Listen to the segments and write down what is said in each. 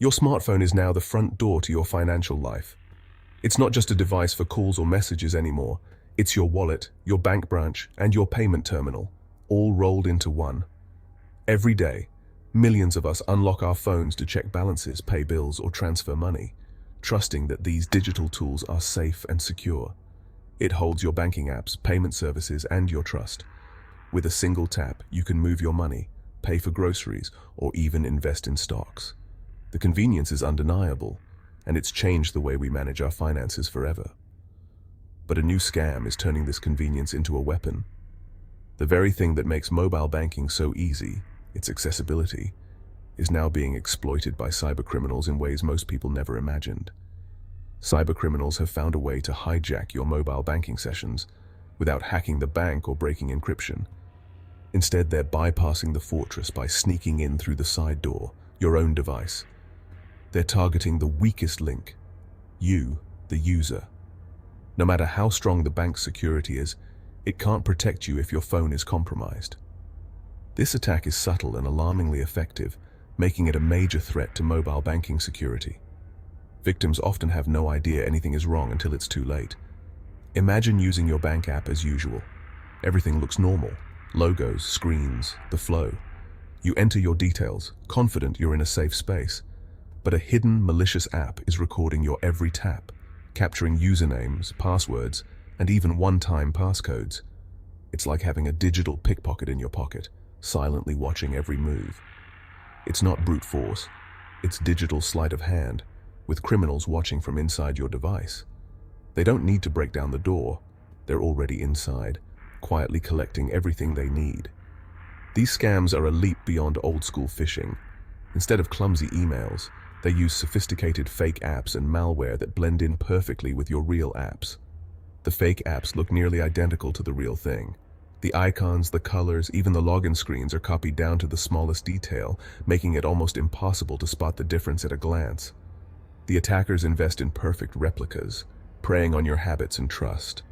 Your smartphone is now the front door to your financial life. It's not just a device for calls or messages anymore. It's your wallet, your bank branch, and your payment terminal, all rolled into one. Every day, millions of us unlock our phones to check balances, pay bills, or transfer money, trusting that these digital tools are safe and secure. It holds your banking apps, payment services, and your trust. With a single tap, you can move your money, pay for groceries, or even invest in stocks. The convenience is undeniable, and it's changed the way we manage our finances forever. But a new scam is turning this convenience into a weapon. The very thing that makes mobile banking so easy, its accessibility, is now being exploited by cybercriminals in ways most people never imagined. Cybercriminals have found a way to hijack your mobile banking sessions without hacking the bank or breaking encryption. Instead, they're bypassing the fortress by sneaking in through the side door, your own device. They're targeting the weakest link, you, the user. No matter how strong the bank's security is, it can't protect you if your phone is compromised. This attack is subtle and alarmingly effective, making it a major threat to mobile banking security. Victims often have no idea anything is wrong until it's too late. Imagine using your bank app as usual. Everything looks normal. Logos, screens, the flow. You enter your details, confident you're in a safe space. But a hidden, malicious app is recording your every tap, capturing usernames, passwords, and even one-time passcodes. It's like having a digital pickpocket in your pocket, silently watching every move. It's not brute force, it's digital sleight of hand, with criminals watching from inside your device. They don't need to break down the door, they're already inside, quietly collecting everything they need. These scams are a leap beyond old-school phishing. Instead of clumsy emails, they use sophisticated fake apps and malware that blend in perfectly with your real apps. The fake apps look nearly identical to the real thing. The icons, the colors, even the login screens are copied down to the smallest detail, making it almost impossible to spot the difference at a glance. The attackers invest in perfect replicas, preying on your habits and trust.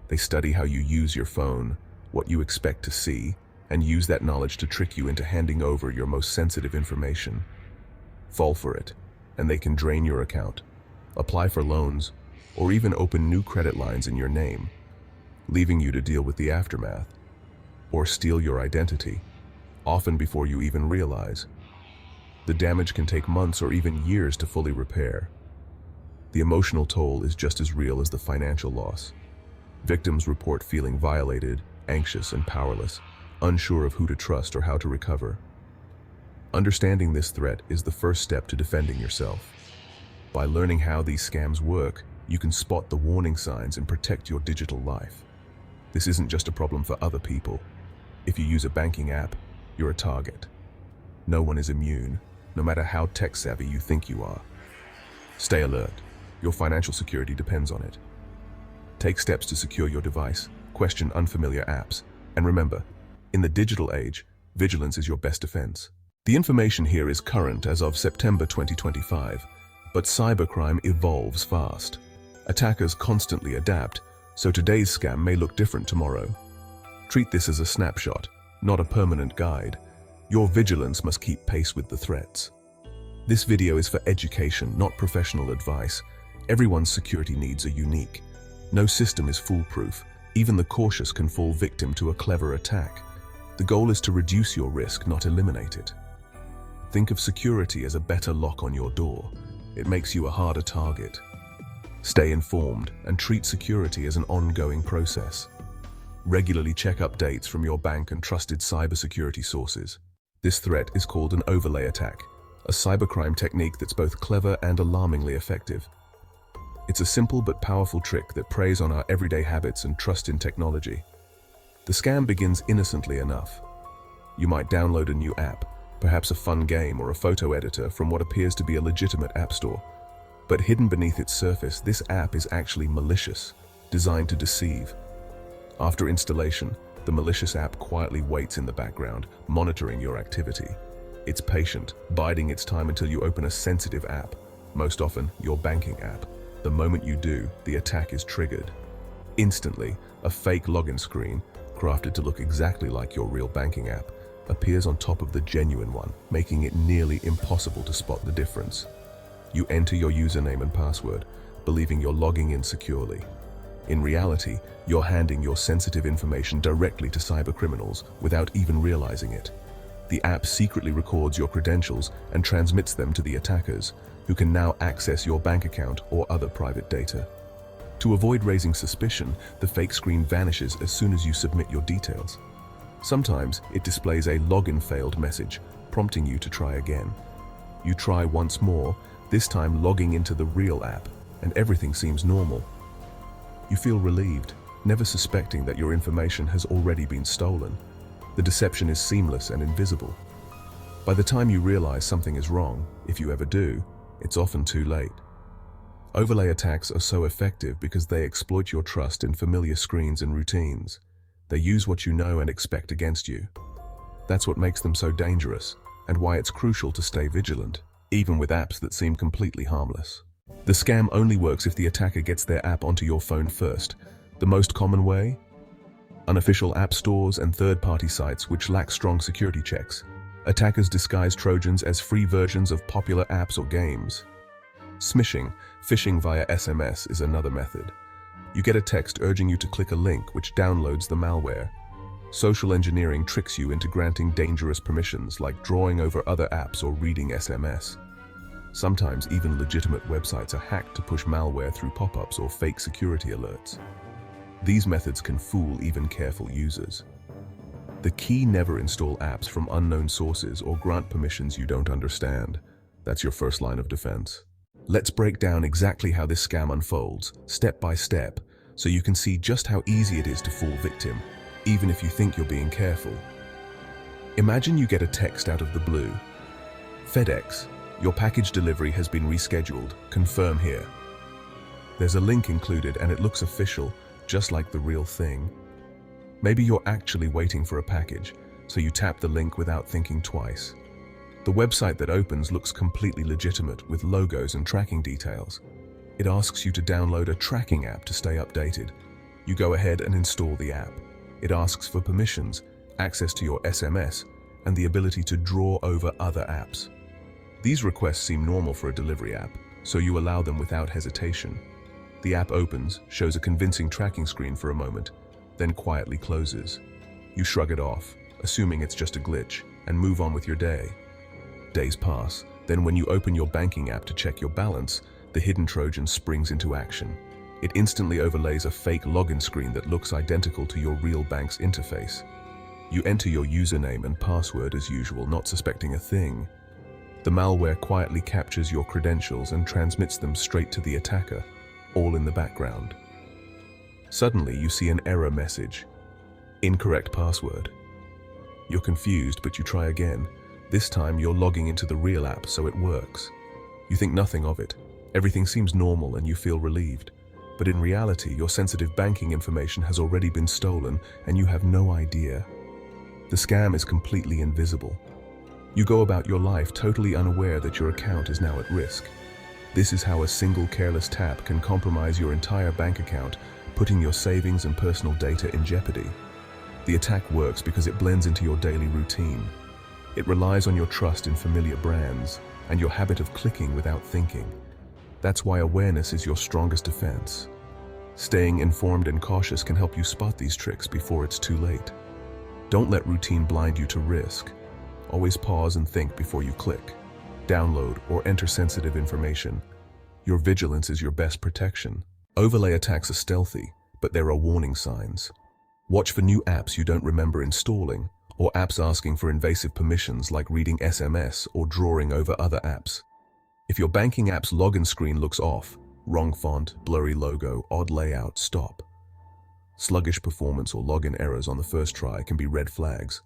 They study how you use your phone, what you expect to see, and use that knowledge to trick you into handing over your most sensitive information. Fall for it, and they can drain your account, apply for loans, or even open new credit lines in your name, leaving you to deal with the aftermath, or steal your identity, often before you even realize. The damage can take months or even years to fully repair. The emotional toll is just as real as the financial loss. Victims report feeling violated, anxious, and powerless, unsure of who to trust or how to recover. Understanding this threat is the first step to defending yourself. By learning how these scams work, you can spot the warning signs and protect your digital life. This isn't just a problem for other people. If you use a banking app, you're a target. No one is immune, no matter how tech-savvy you think you are. Stay alert. Your financial security depends on it. Take steps to secure your device, question unfamiliar apps, and remember, in the digital age, vigilance is your best defense. The information here is current as of September 2025, but cybercrime evolves fast. Attackers constantly adapt, so today's scam may look different tomorrow. Treat this as a snapshot, not a permanent guide. Your vigilance must keep pace with the threats. This video is for education, not professional advice. Everyone's security needs are unique. No system is foolproof. Even the cautious can fall victim to a clever attack. The goal is to reduce your risk, not eliminate it. Think of security as a better lock on your door. It makes you a harder target. Stay informed and treat security as an ongoing process. Regularly check updates from your bank and trusted cybersecurity sources. This threat is called an overlay attack, a cybercrime technique that's both clever and alarmingly effective. It's a simple but powerful trick that preys on our everyday habits and trust in technology. The scam begins innocently enough. You might download a new app, perhaps a fun game or a photo editor from what appears to be a legitimate app store. But hidden beneath its surface, this app is actually malicious, designed to deceive. After installation, the malicious app quietly waits in the background, monitoring your activity. It's patient, biding its time until you open a sensitive app, most often your banking app. The moment you do, the attack is triggered. Instantly, a fake login screen, crafted to look exactly like your real banking app, appears on top of the genuine one, making it nearly impossible to spot the difference. You enter your username and password, believing you're logging in securely. In reality, you're handing your sensitive information directly to cybercriminals without even realizing it. The app secretly records your credentials and transmits them to the attackers, who can now access your bank account or other private data. To avoid raising suspicion, the fake screen vanishes as soon as you submit your details. Sometimes it displays a login failed message, prompting you to try again. You try once more, this time logging into the real app, and everything seems normal. You feel relieved, never suspecting that your information has already been stolen. The deception is seamless and invisible. By the time you realize something is wrong, if you ever do, it's often too late. Overlay attacks are so effective because they exploit your trust in familiar screens and routines. They use what you know and expect against you. That's what makes them so dangerous, and why it's crucial to stay vigilant, even with apps that seem completely harmless. The scam only works if the attacker gets their app onto your phone first. The most common way? Unofficial app stores and third-party sites which lack strong security checks. Attackers disguise Trojans as free versions of popular apps or games. Smishing, phishing via SMS, is another method. You get a text urging you to click a link which downloads the malware. Social engineering tricks you into granting dangerous permissions like drawing over other apps or reading SMS. Sometimes even legitimate websites are hacked to push malware through pop-ups or fake security alerts. These methods can fool even careful users. The key: never install apps from unknown sources or grant permissions you don't understand. That's your first line of defense. Let's break down exactly how this scam unfolds, step by step, so you can see just how easy it is to fall victim, even if you think you're being careful. Imagine you get a text out of the blue. FedEx, your package delivery has been rescheduled. Confirm here. There's a link included and it looks official, just like the real thing. Maybe you're actually waiting for a package, so you tap the link without thinking twice. The website that opens looks completely legitimate with logos and tracking details. It asks you to download a tracking app to stay updated. You go ahead and install the app. It asks for permissions, access to your SMS, and the ability to draw over other apps. These requests seem normal for a delivery app, so you allow them without hesitation. The app opens, shows a convincing tracking screen for a moment, then quietly closes. You shrug it off, assuming it's just a glitch, and move on with your day. Days pass, then when you open your banking app to check your balance, the hidden Trojan springs into action. It instantly overlays a fake login screen that looks identical to your real bank's interface. You enter your username and password as usual, not suspecting a thing. The malware quietly captures your credentials and transmits them straight to the attacker, all in the background. Suddenly, you see an error message. Incorrect password. You're confused, but you try again. This time, you're logging into the real app, so it works. You think nothing of it. Everything seems normal and you feel relieved. But in reality, your sensitive banking information has already been stolen and you have no idea. The scam is completely invisible. You go about your life totally unaware that your account is now at risk. This is how a single careless tap can compromise your entire bank account, putting your savings and personal data in jeopardy. The attack works because it blends into your daily routine. It relies on your trust in familiar brands and your habit of clicking without thinking. That's why awareness is your strongest defense. Staying informed and cautious can help you spot these tricks before it's too late. Don't let routine blind you to risk. Always pause and think before you click, download, or enter sensitive information. Your vigilance is your best protection. Overlay attacks are stealthy, but there are warning signs. Watch for new apps you don't remember installing, or apps asking for invasive permissions like reading SMS or drawing over other apps. If your banking app's login screen looks off, wrong font, blurry logo, odd layout, stop. Sluggish performance or login errors on the first try can be red flags.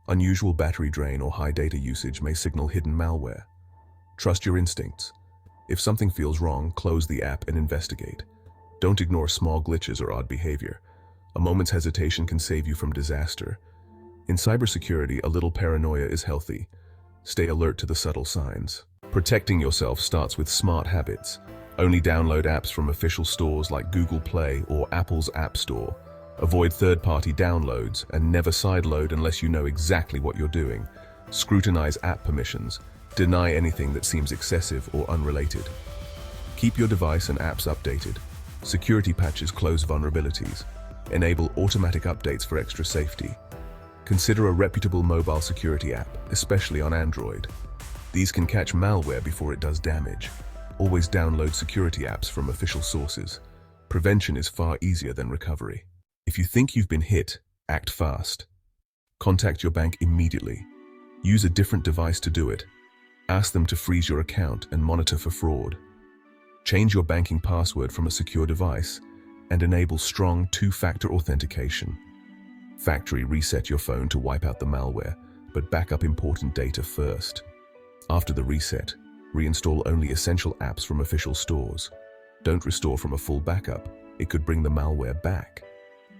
Unusual battery drain or high data usage may signal hidden malware. Trust your instincts. If something feels wrong, close the app and investigate. Don't ignore small glitches or odd behavior. A moment's hesitation can save you from disaster. In cybersecurity, a little paranoia is healthy. Stay alert to the subtle signs. Protecting yourself starts with smart habits. Only download apps from official stores like Google Play or Apple's App Store. Avoid third-party downloads and never sideload unless you know exactly what you're doing. Scrutinize app permissions. Deny anything that seems excessive or unrelated. Keep your device and apps updated. Security patches close vulnerabilities. Enable automatic updates for extra safety. Consider a reputable mobile security app, especially on Android. These can catch malware before it does damage. Always download security apps from official sources. Prevention is far easier than recovery. If you think you've been hit, act fast. Contact your bank immediately. Use a different device to do it. Ask them to freeze your account and monitor for fraud. Change your banking password from a secure device and enable strong two-factor authentication. Factory reset your phone to wipe out the malware, but back up important data first. After the reset, reinstall only essential apps from official stores. Don't restore from a full backup. It could bring the malware back.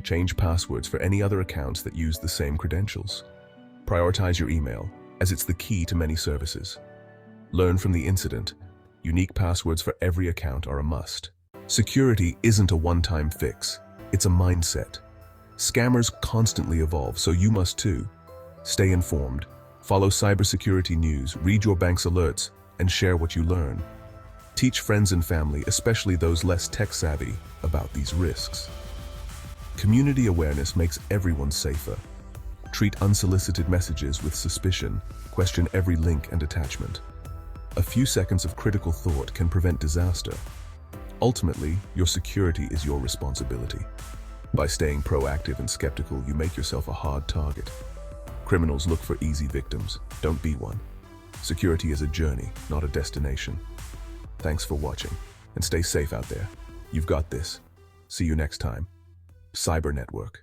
Change passwords for any other accounts that use the same credentials. Prioritize your email, as it's the key to many services. Learn from the incident. Unique passwords for every account are a must. Security isn't a one-time fix. It's a mindset. Scammers constantly evolve, so you must too. Stay informed. Follow cybersecurity news, read your bank's alerts, and share what you learn. Teach friends and family, especially those less tech-savvy, about these risks. Community awareness makes everyone safer. Treat unsolicited messages with suspicion. Question every link and attachment. A few seconds of critical thought can prevent disaster. Ultimately, your security is your responsibility. By staying proactive and skeptical, you make yourself a hard target. Criminals look for easy victims. Don't be one. Security is a journey, not a destination. Thanks for watching, and stay safe out there. You've got this. See you next time. Cyber Network.